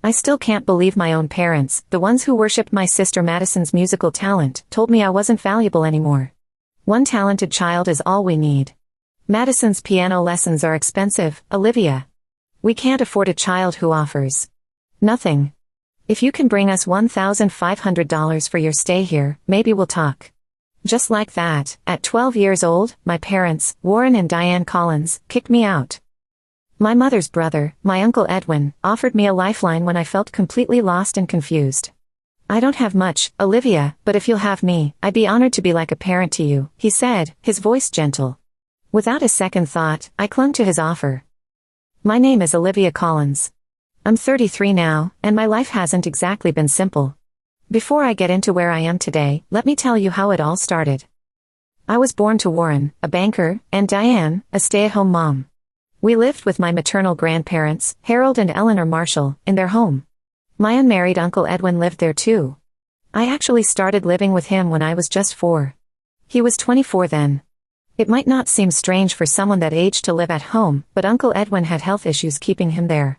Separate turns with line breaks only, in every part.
I still can't believe my own parents, the ones who worshipped my sister Madison's musical talent, told me I wasn't valuable anymore. One talented child is all we need. Madison's piano lessons are expensive, Olivia. We can't afford a child who offers nothing. If you can bring us $1,500 for your stay here, maybe we'll talk. Just like that, at 12 years old, my parents, Warren and Diane Collins, kicked me out. My mother's brother, my Uncle Edwin, offered me a lifeline when I felt completely lost and confused. I don't have much, Olivia, but if you'll have me, I'd be honored to be like a parent to you, he said, his voice gentle. Without a second thought, I clung to his offer. My name is Olivia Collins. I'm 33 now, and my life hasn't exactly been simple. Before I get into where I am today, let me tell you how it all started. I was born to Warren, a banker, and Diane, a stay-at-home mom. We lived with my maternal grandparents, Harold and Eleanor Marshall, in their home. My unmarried Uncle Edwin lived there too. I actually started living with him when I was just 4. He was 24 then. It might not seem strange for someone that age to live at home, but Uncle Edwin had health issues keeping him there.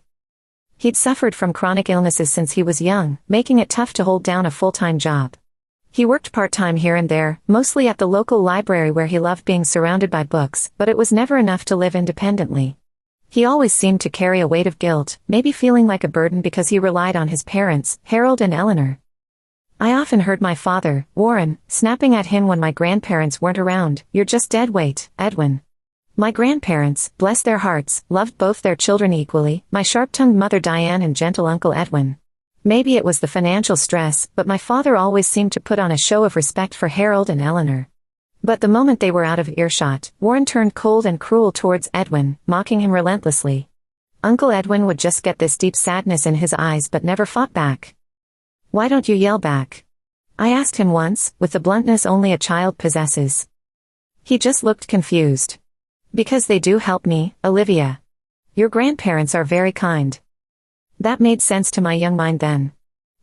He'd suffered from chronic illnesses since he was young, making it tough to hold down a full-time job. He worked part-time here and there, mostly at the local library where he loved being surrounded by books, but it was never enough to live independently. He always seemed to carry a weight of guilt, maybe feeling like a burden because he relied on his parents, Harold and Eleanor. I often heard my father, Warren, snapping at him when my grandparents weren't around, "You're just dead weight, Edwin." My grandparents, bless their hearts, loved both their children equally, my sharp-tongued mother Diane and gentle Uncle Edwin. Maybe it was the financial stress, but my father always seemed to put on a show of respect for Harold and Eleanor. But the moment they were out of earshot, Warren turned cold and cruel towards Edwin, mocking him relentlessly. Uncle Edwin would just get this deep sadness in his eyes but never fought back. "Why don't you yell back?" I asked him once, with the bluntness only a child possesses. He just looked confused. "Because they do help me, Olivia. Your grandparents are very kind." That made sense to my young mind then.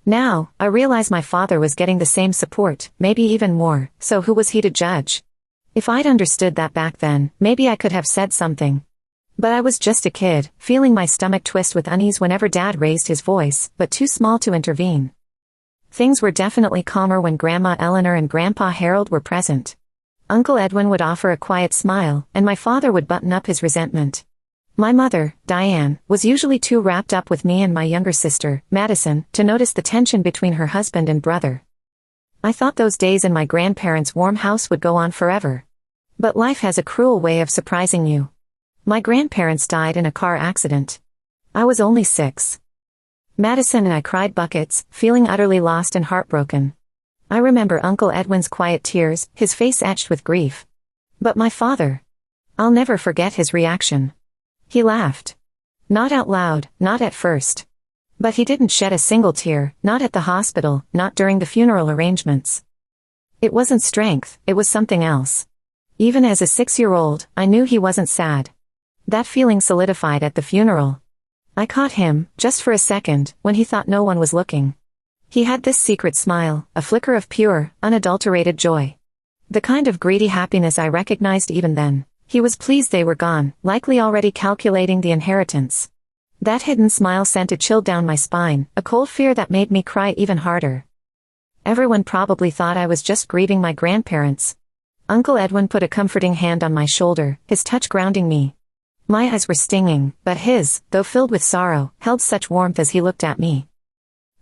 Now, I realize my father was getting the same support, maybe even more, so who was he to judge? If I'd understood that back then, maybe I could have said something. But I was just a kid, feeling my stomach twist with unease whenever Dad raised his voice, but too small to intervene. Things were definitely calmer when Grandma Eleanor and Grandpa Harold were present. Uncle Edwin would offer a quiet smile, and my father would button up his resentment. My mother, Diane, was usually too wrapped up with me and my younger sister, Madison, to notice the tension between her husband and brother. I thought those days in my grandparents' warm house would go on forever. But life has a cruel way of surprising you. My grandparents died in a car accident. I was only 6. Madison and I cried buckets, feeling utterly lost and heartbroken. I remember Uncle Edwin's quiet tears, his face etched with grief. But my father. I'll never forget his reaction. He laughed. Not out loud, not at first. But he didn't shed a single tear, not at the hospital, not during the funeral arrangements. It wasn't strength, it was something else. Even as a 6-year-old, I knew he wasn't sad. That feeling solidified at the funeral. I caught him, just for a second, when he thought no one was looking. He had this secret smile, a flicker of pure, unadulterated joy. The kind of greedy happiness I recognized even then. He was pleased they were gone, likely already calculating the inheritance. That hidden smile sent a chill down my spine, a cold fear that made me cry even harder. Everyone probably thought I was just grieving my grandparents. Uncle Edwin put a comforting hand on my shoulder, his touch grounding me. My eyes were stinging, but his, though filled with sorrow, held such warmth as he looked at me.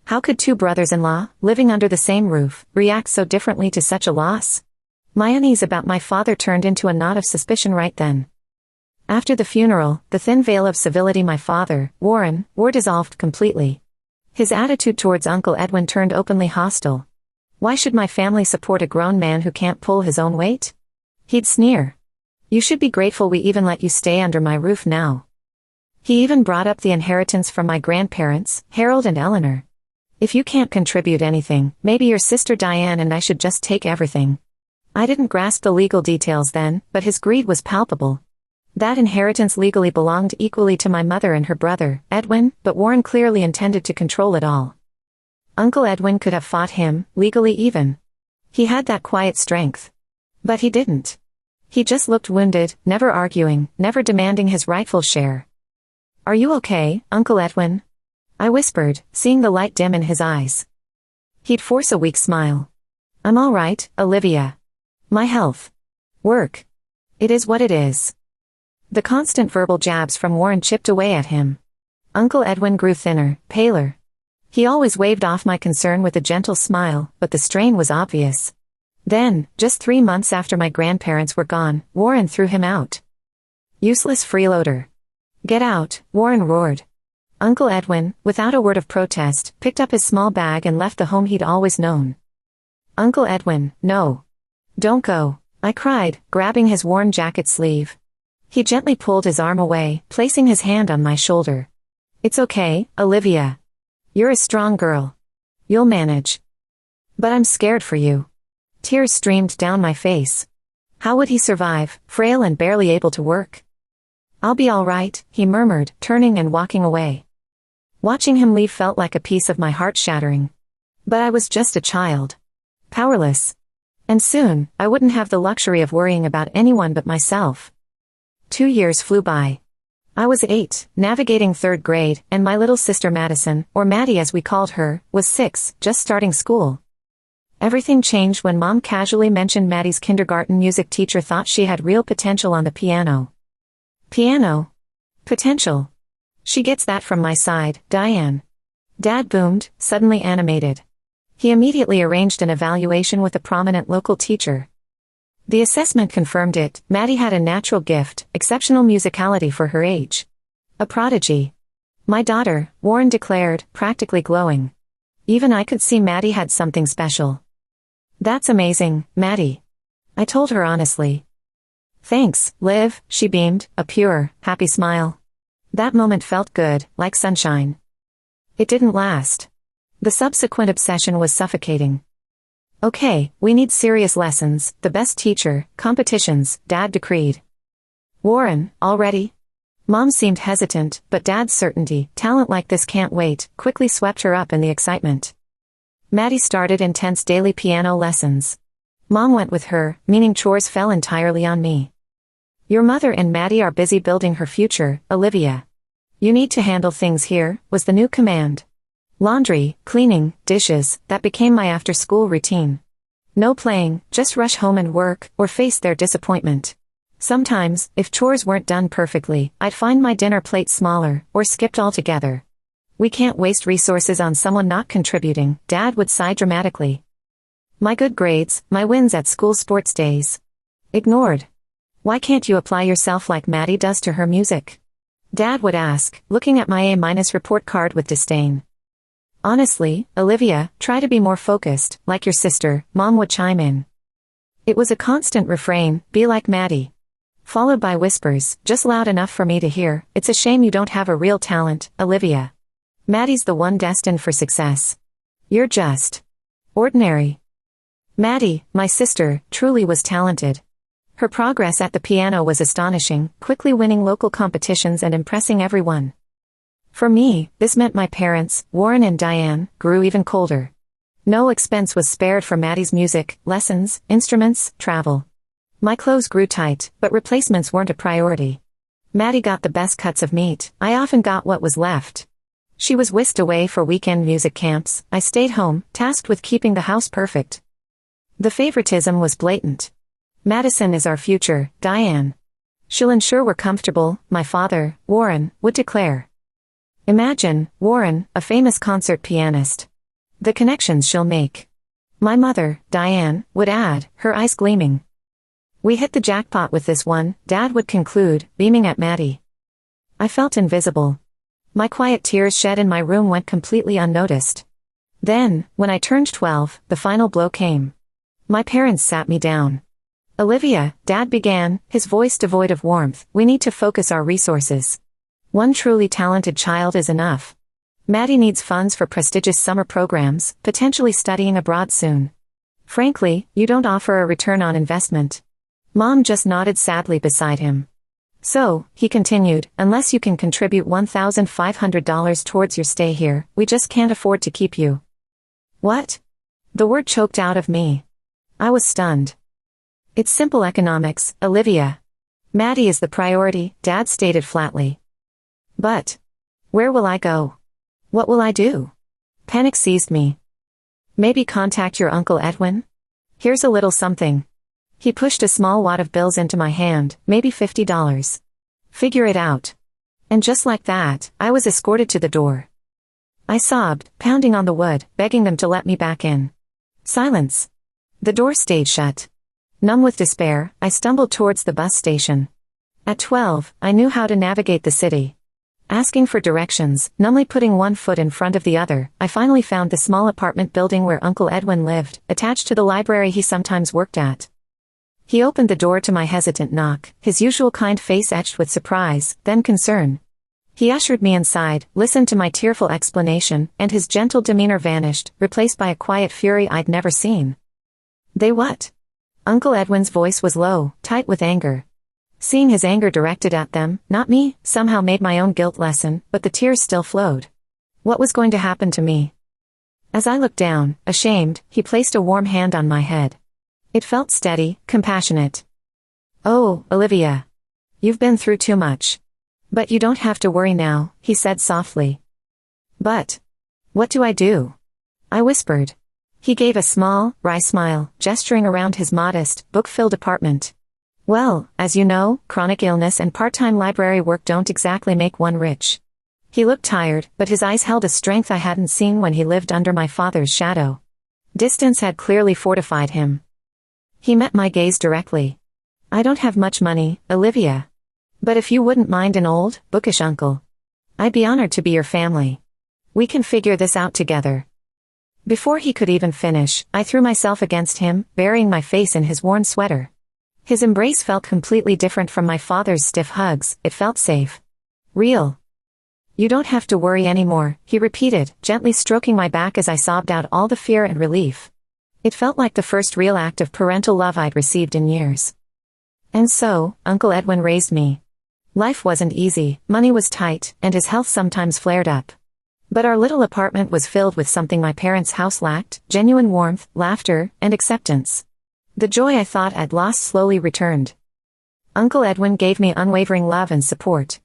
How could 2 brothers-in-law, living under the same roof, react so differently to such a loss? My unease about my father turned into a knot of suspicion right then. After the funeral, the thin veil of civility my father, Warren, wore dissolved completely. His attitude towards Uncle Edwin turned openly hostile. Why should my family support a grown man who can't pull his own weight? He'd sneer. "You should be grateful we even let you stay under my roof now." He even brought up the inheritance from my grandparents, Harold and Eleanor. "If you can't contribute anything, maybe your sister Diane and I should just take everything." I didn't grasp the legal details then, but his greed was palpable. That inheritance legally belonged equally to my mother and her brother, Edwin, but Warren clearly intended to control it all. Uncle Edwin could have fought him, legally even. He had that quiet strength. But he didn't. He just looked wounded, never arguing, never demanding his rightful share. "Are you okay, Uncle Edwin?" I whispered, seeing the light dim in his eyes. He'd force a weak smile. I'm all right, Olivia. My health. Work. It is what it is. The constant verbal jabs from Warren chipped away at him. Uncle Edwin grew thinner, paler. He always waved off my concern with a gentle smile, but the strain was obvious. Then, just 3 months after my grandparents were gone, Warren threw him out. Useless freeloader. Get out, Warren roared. Uncle Edwin, without a word of protest, picked up his small bag and left the home he'd always known. Uncle Edwin, no. Don't go, I cried, grabbing his worn jacket sleeve. He gently pulled his arm away, placing his hand on my shoulder. It's okay, Olivia. You're a strong girl. You'll manage. But I'm scared for you. Tears streamed down my face. How would he survive, frail and barely able to work? I'll be all right, he murmured, turning and walking away. Watching him leave felt like a piece of my heart shattering. But I was just a child. Powerless. And soon, I wouldn't have the luxury of worrying about anyone but myself. 2 years flew by. I was 8, navigating 3rd grade, and my little sister Madison, or Maddie as we called her, was 6, just starting school. Everything changed when Mom casually mentioned Maddie's kindergarten music teacher thought she had real potential on the piano. Piano? Potential. She gets that from my side, Diane. Dad boomed, suddenly animated. He immediately arranged an evaluation with a prominent local teacher. The assessment confirmed it. Maddie had a natural gift, exceptional musicality for her age. A prodigy. My daughter, Warren declared, practically glowing. Even I could see Maddie had something special. That's amazing, Maddie. I told her honestly. Thanks, Liv, she beamed, a pure, happy smile. That moment felt good, like sunshine. It didn't last. The subsequent obsession was suffocating. Okay, we need serious lessons, the best teacher, competitions, Dad decreed. Warren, already? Mom seemed hesitant, but Dad's certainty, talent like this can't wait, quickly swept her up in the excitement. Maddie started intense daily piano lessons. Mom went with her, meaning chores fell entirely on me. Your mother and Maddie are busy building her future, Olivia. You need to handle things here, was the new command. Laundry, cleaning, dishes, that became my after-school routine. No playing, just rush home and work, or face their disappointment. Sometimes, if chores weren't done perfectly, I'd find my dinner plate smaller, or skipped altogether. We can't waste resources on someone not contributing, Dad would sigh dramatically. My good grades, my wins at school sports days. Ignored. Why can't you apply yourself like Maddie does to her music? Dad would ask, looking at my A- report card with disdain. Honestly, Olivia, try to be more focused, like your sister, Mom would chime in. It was a constant refrain, be like Maddie. Followed by whispers, just loud enough for me to hear, it's a shame you don't have a real talent, Olivia. Maddie's the one destined for success. You're just ordinary. Maddie, my sister, truly was talented. Her progress at the piano was astonishing, quickly winning local competitions and impressing everyone. For me, this meant my parents, Warren and Diane, grew even colder. No expense was spared for Maddie's music, lessons, instruments, travel. My clothes grew tight, but replacements weren't a priority. Maddie got the best cuts of meat, I often got what was left. She was whisked away for weekend music camps, I stayed home, tasked with keeping the house perfect. The favoritism was blatant. Madison is our future, Diane. She'll ensure we're comfortable, my father, Warren, would declare. Imagine, Warren, a famous concert pianist. The connections she'll make. My mother, Diane, would add, her eyes gleaming. We hit the jackpot with this one, Dad would conclude, beaming at Maddie. I felt invisible. My quiet tears shed in my room went completely unnoticed. Then, when I turned 12, the final blow came. My parents sat me down. Olivia, Dad began, his voice devoid of warmth, we need to focus our resources. One truly talented child is enough. Maddie needs funds for prestigious summer programs, potentially studying abroad soon. Frankly, you don't offer a return on investment. Mom just nodded sadly beside him. So, he continued, unless you can contribute $1,500 towards your stay here, we just can't afford to keep you. What? The word choked out of me. I was stunned. It's simple economics, Olivia. Maddie is the priority, Dad stated flatly. But where will I go? What will I do? Panic seized me. Maybe contact your Uncle Edwin? Here's a little something. He pushed a small wad of bills into my hand, maybe $50. Figure it out. And just like that, I was escorted to the door. I sobbed, pounding on the wood, begging them to let me back in. Silence. The door stayed shut. Numb with despair, I stumbled towards the bus station. At 12, I knew how to navigate the city. Asking for directions, numbly putting one foot in front of the other, I finally found the small apartment building where Uncle Edwin lived, attached to the library he sometimes worked at. He opened the door to my hesitant knock, his usual kind face etched with surprise, then concern. He ushered me inside, listened to my tearful explanation, and his gentle demeanor vanished, replaced by a quiet fury I'd never seen. They what? Uncle Edwin's voice was low, tight with anger. Seeing his anger directed at them, not me, somehow made my own guilt lessen, but the tears still flowed. What was going to happen to me? As I looked down, ashamed, he placed a warm hand on my head. It felt steady, compassionate. Oh, Olivia. You've been through too much. But you don't have to worry now, he said softly. But what do I do? I whispered. He gave a small, wry smile, gesturing around his modest, book-filled apartment. Well, as you know, chronic illness and part-time library work don't exactly make one rich. He looked tired, but his eyes held a strength I hadn't seen when he lived under my father's shadow. Distance had clearly fortified him. He met my gaze directly. I don't have much money, Olivia. But if you wouldn't mind an old, bookish uncle, I'd be honored to be your family. We can figure this out together. Before he could even finish, I threw myself against him, burying my face in his worn sweater. His embrace felt completely different from my father's stiff hugs, it felt safe. Real. You don't have to worry anymore, he repeated, gently stroking my back as I sobbed out all the fear and relief. It felt like the first real act of parental love I'd received in years. And so, Uncle Edwin raised me. Life wasn't easy, money was tight, and his health sometimes flared up. But our little apartment was filled with something my parents' house lacked, genuine warmth, laughter, and acceptance. The joy I thought I'd lost slowly returned. Uncle Edwin gave me unwavering love and support.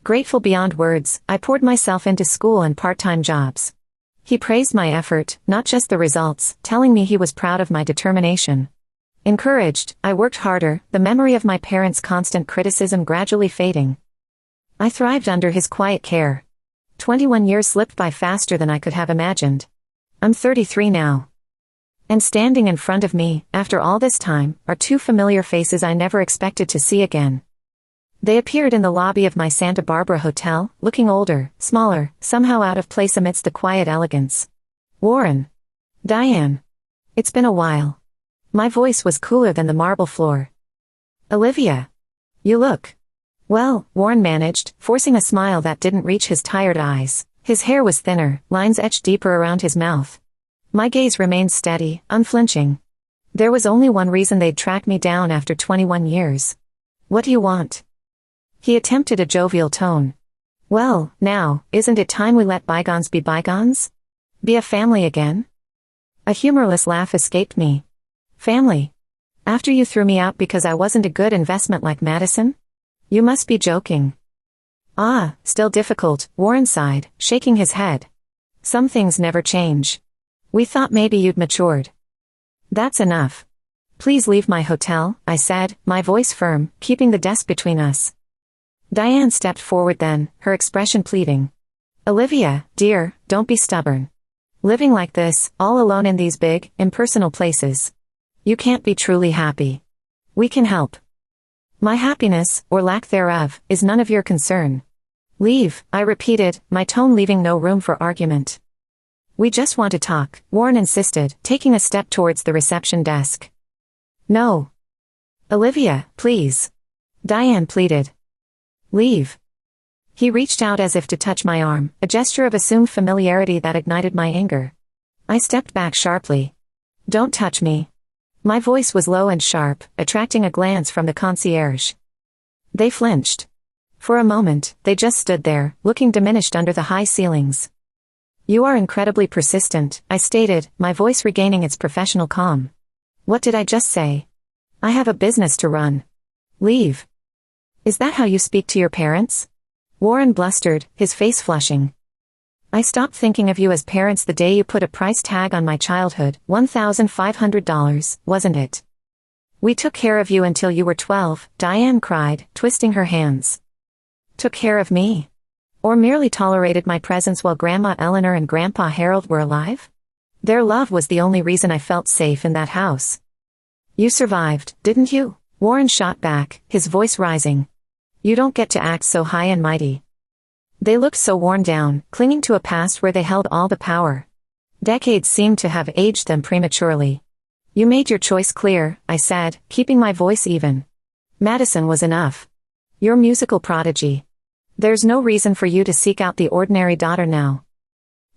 Grateful beyond words, I poured myself into school and part-time jobs. He praised my effort, not just the results, telling me he was proud of my determination. Encouraged, I worked harder, the memory of my parents' constant criticism gradually fading. I thrived under his quiet care. 21 years slipped by faster than I could have imagined. I'm 33 now. And standing in front of me, after all this time, are two familiar faces I never expected to see again. They appeared in the lobby of my Santa Barbara hotel, looking older, smaller, somehow out of place amidst the quiet elegance. Warren. Diane. It's been a while. My voice was cooler than the marble floor. Olivia. You look. Well, Warren managed, forcing a smile that didn't reach his tired eyes. His hair was thinner, lines etched deeper around his mouth. My gaze remained steady, unflinching. There was only one reason they'd track me down after 21 years. What do you want? He attempted a jovial tone. Well, now, isn't it time we let bygones be bygones? Be a family again? A humorless laugh escaped me. Family? After you threw me out because I wasn't a good investment like Madison? You must be joking. Ah, still difficult, Warren sighed, shaking his head. Some things never change. We thought maybe you'd matured. That's enough. Please leave my hotel, I said, my voice firm, keeping the desk between us. Diane stepped forward then, her expression pleading. Olivia, dear, don't be stubborn. Living like this, all alone in these big, impersonal places. You can't be truly happy. We can help. My happiness, or lack thereof, is none of your concern. Leave, I repeated, my tone leaving no room for argument. We just want to talk, Warren insisted, taking a step towards the reception desk. No. Olivia, please. Diane pleaded. Leave. He reached out as if to touch my arm, a gesture of assumed familiarity that ignited my anger. I stepped back sharply. Don't touch me. My voice was low and sharp, attracting a glance from the concierge. They flinched. For a moment, they just stood there, looking diminished under the high ceilings. You are incredibly persistent, I stated, my voice regaining its professional calm. What did I just say? I have a business to run. Leave. Is that how you speak to your parents? Warren blustered, his face flushing. I stopped thinking of you as parents the day you put a price tag on my childhood, $1,500, wasn't it? We took care of you until you were 12, Diane cried, twisting her hands. Took care of me? Or merely tolerated my presence while Grandma Eleanor and Grandpa Harold were alive? Their love was the only reason I felt safe in that house. You survived, didn't you? Warren shot back, his voice rising. You don't get to act so high and mighty. They looked so worn down, clinging to a past where they held all the power. Decades seemed to have aged them prematurely. You made your choice clear, I said, keeping my voice even. Madison was enough. You're musical prodigy. There's no reason for you to seek out the ordinary daughter now.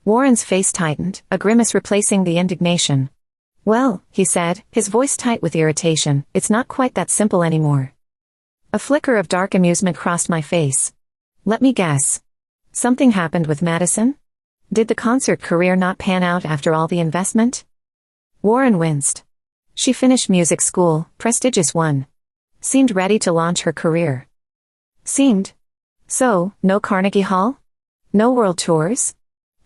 Warren's face tightened, a grimace replacing the indignation. Well, he said, his voice tight with irritation, it's not quite that simple anymore. A flicker of dark amusement crossed my face. Let me guess. Something happened with Madison? Did the concert career not pan out after all the investment? Warren winced. She finished music school, prestigious one. Seemed ready to launch her career. Seemed. So, no Carnegie Hall? No world tours?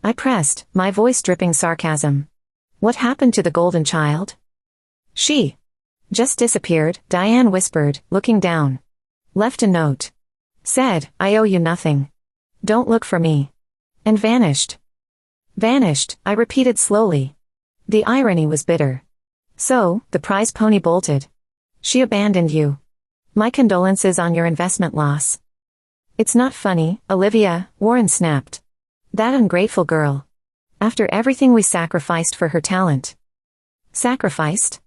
I pressed, my voice dripping sarcasm. What happened to the golden child? She just disappeared, Diane whispered, looking down. Left a note. Said, I owe you nothing. Don't look for me. And vanished. Vanished, I repeated slowly. The irony was bitter. So, the prize pony bolted. She abandoned you. My condolences on your investment loss. It's not funny, Olivia, Warren snapped. That ungrateful girl. After everything we sacrificed for her talent. Sacrificed?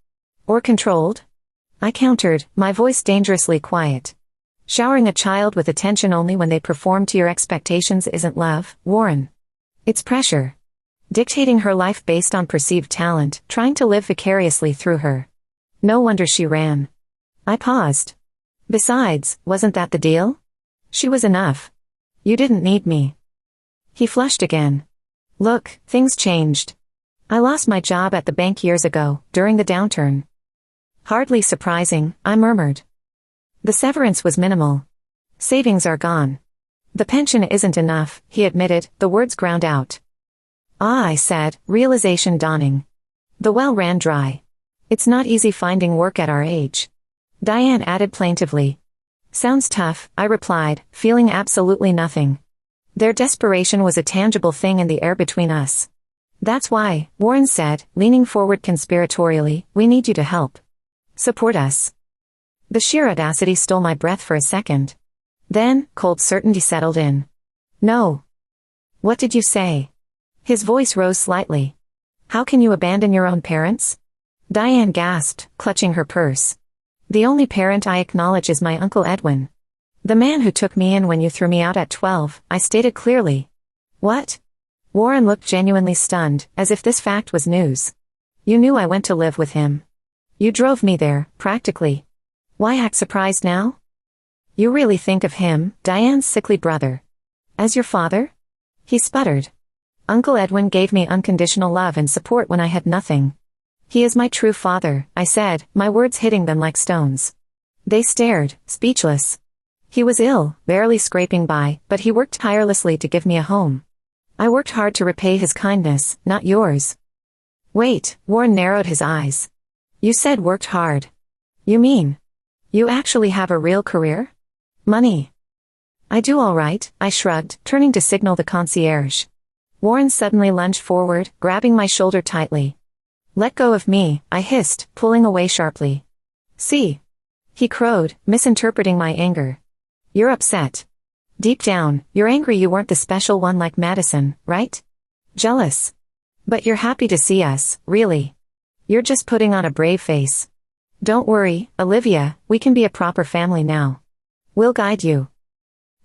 Or controlled? I countered, my voice dangerously quiet. Showering a child with attention only when they perform to your expectations isn't love, Warren. It's pressure. Dictating her life based on perceived talent, trying to live vicariously through her. No wonder she ran. I paused. Besides, wasn't that the deal? She was enough. You didn't need me. He flushed again. Look, things changed. I lost my job at the bank years ago, during the downturn. Hardly surprising, I murmured. The severance was minimal. Savings are gone. The pension isn't enough, he admitted, the words ground out. Ah, I said, realization dawning. The well ran dry. It's not easy finding work at our age. Diane added plaintively. Sounds tough, I replied, feeling absolutely nothing. Their desperation was a tangible thing in the air between us. That's why, Warren said, leaning forward conspiratorially, we need you to help. Support us. The sheer audacity stole my breath for a second. Then, cold certainty settled in. No. What did you say? His voice rose slightly. How can you abandon your own parents? Diane gasped, clutching her purse. The only parent I acknowledge is my Uncle Edwin. The man who took me in when you threw me out at 12, I stated clearly. What? Warren looked genuinely stunned, as if this fact was news. You knew I went to live with him. You drove me there, practically. Why act surprised now? You really think of him, Diane's sickly brother, as your father? He sputtered. Uncle Edwin gave me unconditional love and support when I had nothing. He is my true father, I said, my words hitting them like stones. They stared, speechless. He was ill, barely scraping by, but he worked tirelessly to give me a home. I worked hard to repay his kindness, not yours. Wait, Warren narrowed his eyes. You said worked hard. You mean? You actually have a real career? Money. I do all right, I shrugged, turning to signal the concierge. Warren suddenly lunged forward, grabbing my shoulder tightly. Let go of me, I hissed, pulling away sharply. See? He crowed, misinterpreting my anger. You're upset. Deep down, you're angry you weren't the special one like Madison, right? Jealous. But you're happy to see us, really. You're just putting on a brave face. Don't worry, Olivia, we can be a proper family now. We'll guide you.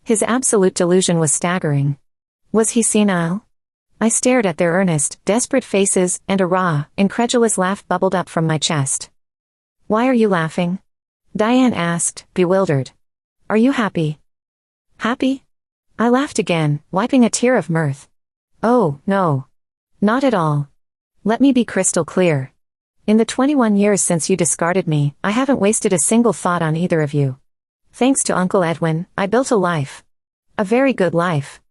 His absolute delusion was staggering. Was he senile? I stared at their earnest, desperate faces, and a raw, incredulous laugh bubbled up from my chest. Why are you laughing? Diane asked, bewildered. Are you happy? Happy? I laughed again, wiping a tear of mirth. Oh, no. Not at all. Let me be crystal clear. In the 21 years since you discarded me, I haven't wasted a single thought on either of you. Thanks to Uncle Edwin, I built a life. A very good life.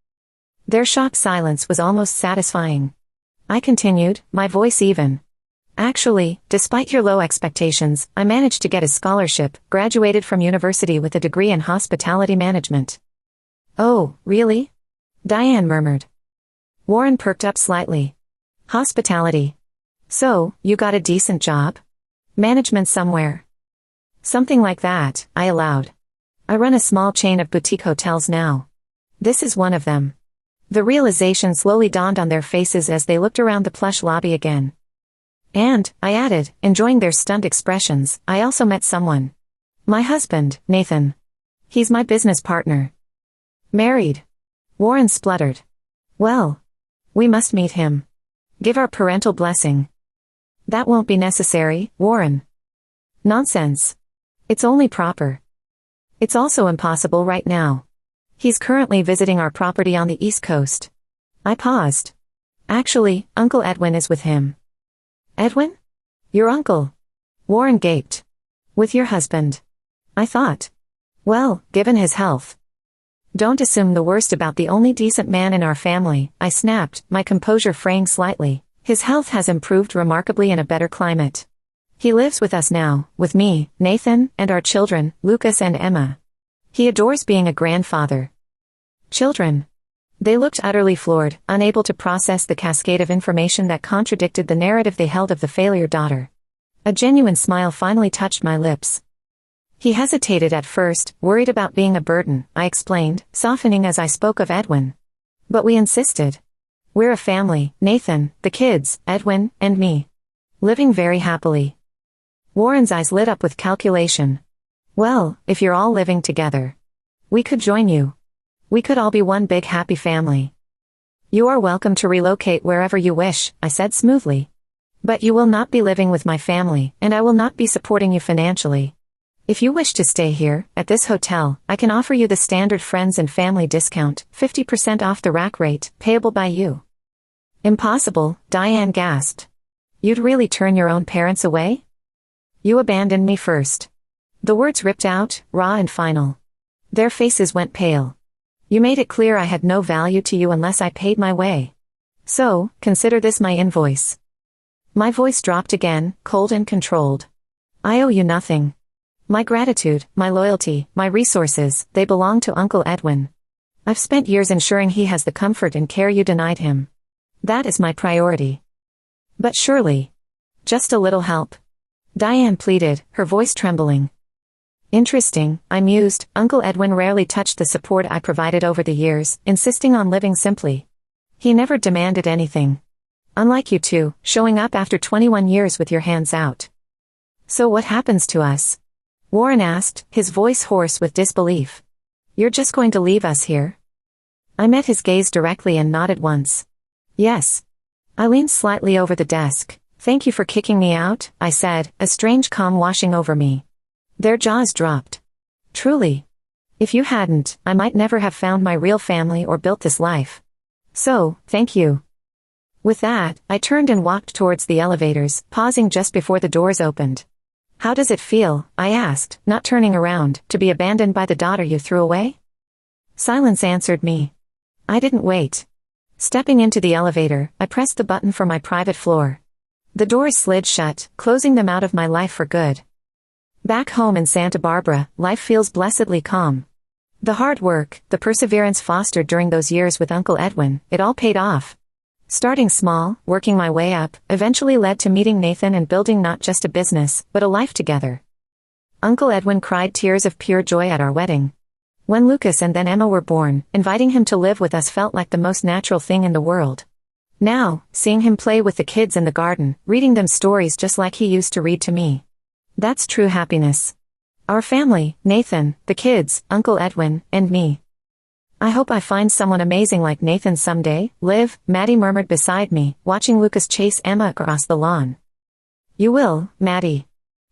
Their shocked silence was almost satisfying. I continued, my voice even. Actually, despite your low expectations, I managed to get a scholarship, graduated from university with a degree in hospitality management. Oh, really? Diane murmured. Warren perked up slightly. Hospitality. So, you got a decent job? Management somewhere. Something like that, I allowed. I run a small chain of boutique hotels now. This is one of them. The realization slowly dawned on their faces as they looked around the plush lobby again. And, I added, enjoying their stunned expressions, I also met someone. My husband, Nathan. He's my business partner. Married. Warren spluttered. Well. We must meet him. Give our parental blessing. That won't be necessary, Warren. Nonsense. It's only proper. It's also impossible right now. He's currently visiting our property on the East Coast. I paused. Actually, Uncle Edwin is with him. Edwin? Your uncle? Warren gaped. With your husband. I thought. Well, given his health. Don't assume the worst about the only decent man in our family, I snapped, my composure fraying slightly. His health has improved remarkably in a better climate. He lives with us now, with me, Nathan, and our children, Lucas and Emma. He adores being a grandfather. Children. They looked utterly floored, unable to process the cascade of information that contradicted the narrative they held of the failure daughter. A genuine smile finally touched my lips. He hesitated at first, worried about being a burden, I explained, softening as I spoke of Edwin. But we insisted. We're a family, Nathan, the kids, Edwin, and me. Living very happily. Warren's eyes lit up with calculation. Well, if you're all living together. We could join you. We could all be one big happy family. You are welcome to relocate wherever you wish, I said smoothly. But you will not be living with my family, and I will not be supporting you financially. If you wish to stay here, at this hotel, I can offer you the standard friends and family discount, 50% off the rack rate, payable by you. Impossible, Diane gasped. You'd really turn your own parents away? You abandoned me first. The words ripped out, raw and final. Their faces went pale. You made it clear I had no value to you unless I paid my way. So, consider this my invoice. My voice dropped again, cold and controlled. I owe you nothing. My gratitude, my loyalty, my resources, they belong to Uncle Edwin. I've spent years ensuring he has the comfort and care you denied him. That is my priority. But surely. Just a little help. Diane pleaded, her voice trembling. Interesting, I mused. Uncle Edwin rarely touched the support I provided over the years, insisting on living simply. He never demanded anything. Unlike you two, showing up after 21 years with your hands out. So what happens to us? Warren asked, his voice hoarse with disbelief. You're just going to leave us here? I met his gaze directly and nodded once. Yes. I leaned slightly over the desk. Thank you for kicking me out, I said, a strange calm washing over me. Their jaws dropped. Truly. If you hadn't, I might never have found my real family or built this life. So, thank you. With that, I turned and walked towards the elevators, pausing just before the doors opened. How does it feel, I asked, not turning around, to be abandoned by the daughter you threw away? Silence answered me. I didn't wait. Stepping into the elevator, I pressed the button for my private floor. The doors slid shut, closing them out of my life for good. Back home in Santa Barbara, life feels blessedly calm. The hard work, the perseverance fostered during those years with Uncle Edwin, it all paid off. Starting small, working my way up, eventually led to meeting Nathan and building not just a business, but a life together. Uncle Edwin cried tears of pure joy at our wedding. When Lucas and then Emma were born, inviting him to live with us felt like the most natural thing in the world. Now, seeing him play with the kids in the garden, reading them stories just like he used to read to me. That's true happiness. Our family, Nathan, the kids, Uncle Edwin, and me. I hope I find someone amazing like Nathan someday, Liv, Maddie murmured beside me, watching Lucas chase Emma across the lawn. You will, Maddie.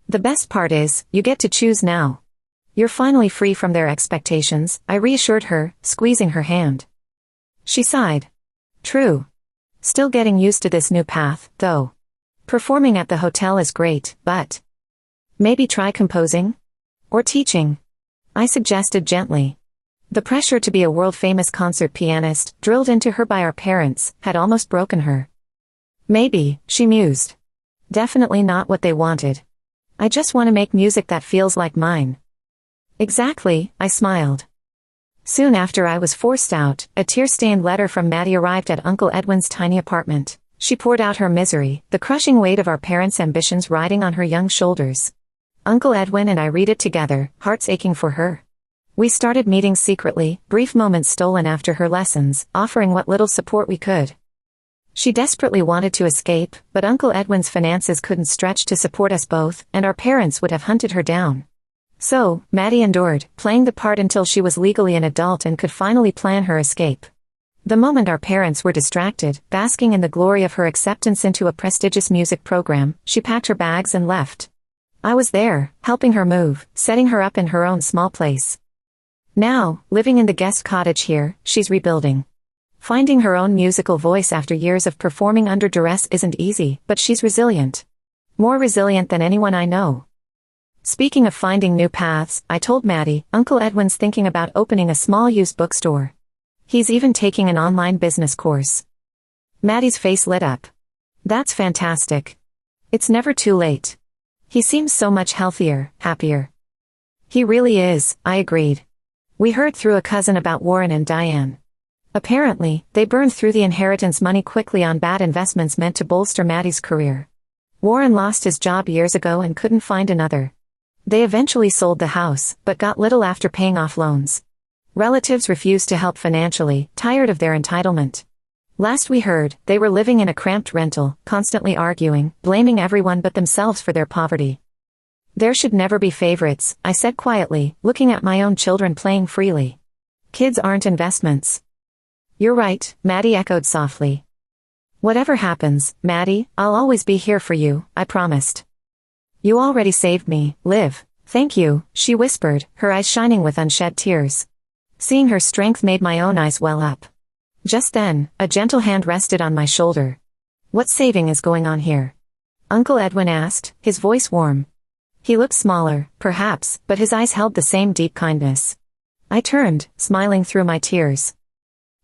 The best part is, you get to choose now. You're finally free from their expectations, I reassured her, squeezing her hand. She sighed. True. Still getting used to this new path, though. Performing at the hotel is great, but maybe try composing? Or teaching? I suggested gently. The pressure to be a world-famous concert pianist, drilled into her by our parents, had almost broken her. Maybe, she mused. Definitely not what they wanted. I just want to make music that feels like mine. Exactly, I smiled. Soon after I was forced out, a tear-stained letter from Maddie arrived at Uncle Edwin's tiny apartment. She poured out her misery, the crushing weight of our parents' ambitions riding on her young shoulders. Uncle Edwin and I read it together, hearts aching for her. We started meeting secretly, brief moments stolen after her lessons, offering what little support we could. She desperately wanted to escape, but Uncle Edwin's finances couldn't stretch to support us both, and our parents would have hunted her down. So, Maddie endured, playing the part until she was legally an adult and could finally plan her escape. The moment our parents were distracted, basking in the glory of her acceptance into a prestigious music program, she packed her bags and left. I was there, helping her move, setting her up in her own small place. Now, living in the guest cottage here, she's rebuilding. Finding her own musical voice after years of performing under duress isn't easy, but she's resilient. More resilient than anyone I know. Speaking of finding new paths, I told Maddie, Uncle Edwin's thinking about opening a small used bookstore. He's even taking an online business course. Maddie's face lit up. That's fantastic. It's never too late. He seems so much healthier, happier. He really is, I agreed. We heard through a cousin about Warren and Diane. Apparently, they burned through the inheritance money quickly on bad investments meant to bolster Maddie's career. Warren lost his job years ago and couldn't find another. They eventually sold the house, but got little after paying off loans. Relatives refused to help financially, tired of their entitlement. Last we heard, they were living in a cramped rental, constantly arguing, blaming everyone but themselves for their poverty. There should never be favorites, I said quietly, looking at my own children playing freely. Kids aren't investments. You're right, Maddie echoed softly. Whatever happens, Maddie, I'll always be here for you, I promised. You already saved me, Liv. Thank you, she whispered, her eyes shining with unshed tears. Seeing her strength made my own eyes well up. Just then, a gentle hand rested on my shoulder. What saving is going on here? Uncle Edwin asked, his voice warm. He looked smaller, perhaps, but his eyes held the same deep kindness. I turned, smiling through my tears.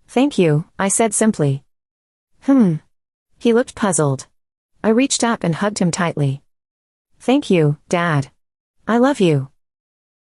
Thank you, I said simply. He looked puzzled. I reached up and hugged him tightly. Thank you, Dad. I love you.